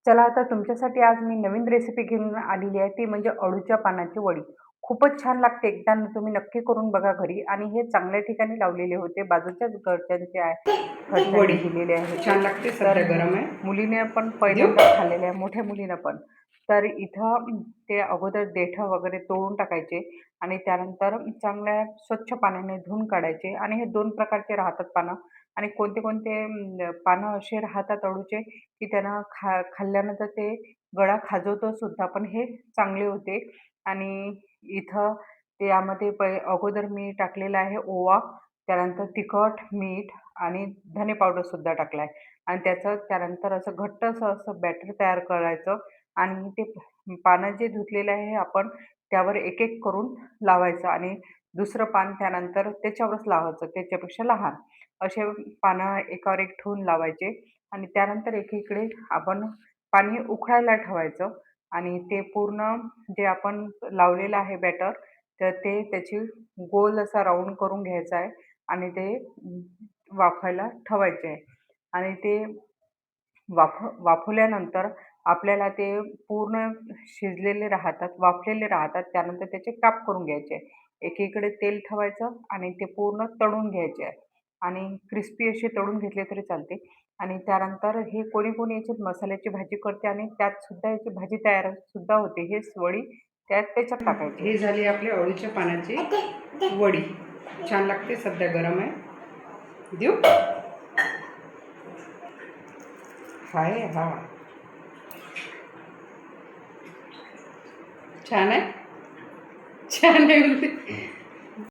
चला आता तुमच्यासाठी आज मी नवीन रेसिपी घेऊन आलेली आहे, ती म्हणजे अळूच्या पानाची वडी. खूपच छान लागते. एकदा तुम्ही नक्की करून बघा घरी आणि हे चांगल्या ठिकाणी लावलेले होते. बाजूच्याच घरच्यांचे आहे, घरच्यांनी वडी दिलेले आहे ते. छान लागते. तर सध्या गरम आहे. मुलीने पण देऊ? पहिल्यांदा खाल्लेले आहे, मोठ्या मुलीनं पण. तर इथं ते अगोदर देठं वगैरे तोडून टाकायचे आणि त्यानंतर चांगल्या स्वच्छ पाण्याने धुवून काढायचे आणि हे 2 प्रकारचे राहतात पानं आणि कोणते-कोणते पानं असे राहतात अळूचे की त्यांना खाल्ल्यानंतर ते गळा खाजवतो सुद्धा, पण हे चांगले होते. आणि इथं ते यामध्ये अगोदर मी टाकलेला आहे ओवा, त्यानंतर तिखट, मीठ आणि धने पावडर सुद्धा टाकला आहे आणि त्याचं त्यानंतर असं घट्टसं असं बॅटर तयार करायचं आणि ते पानं जे धुतलेलं आहे आपण त्यावर एक-एक करून लावायचं आणि दुसरं पान त्यानंतर त्याच्यावरच लावायचं, त्याच्यापेक्षा लहान. असे पानं एकावर एक ठेवून लावायचे आणि त्यानंतर एकीकडे आपण पाणी उकळायला ठेवायचं आणि ते पूर्ण जे आपण लावलेलं आहे बॅटर, तर ते त्याची गोल असा राउंड करून घ्यायचा आहे आणि ते वाफायला ठेवायचे आहे आणि ते वाफवल्यानंतर आपल्याला ते पूर्ण शिजलेले राहतात, वाफलेले राहतात. त्यानंतर त्याचे काप करून घ्यायचे. एकीकडे तेल ठेवायचं आणि ते पूर्ण तळून घ्यायचे आहे आणि क्रिस्पी असे तळून घेतले तरी चालते आणि त्यानंतर हे कोणी-कोणी याच्यात मसाल्याची भाजी करते आणि त्यात सुद्धा याची भाजी तयार सुद्धा होते. हेच वडी त्याच्यात टाकायची ही आहे. झाली आपल्या अळूच्या पानाची वडी. छान लागते. सध्या गरम आहे. देऊ? हाय हा. छान आहे. छान आहे.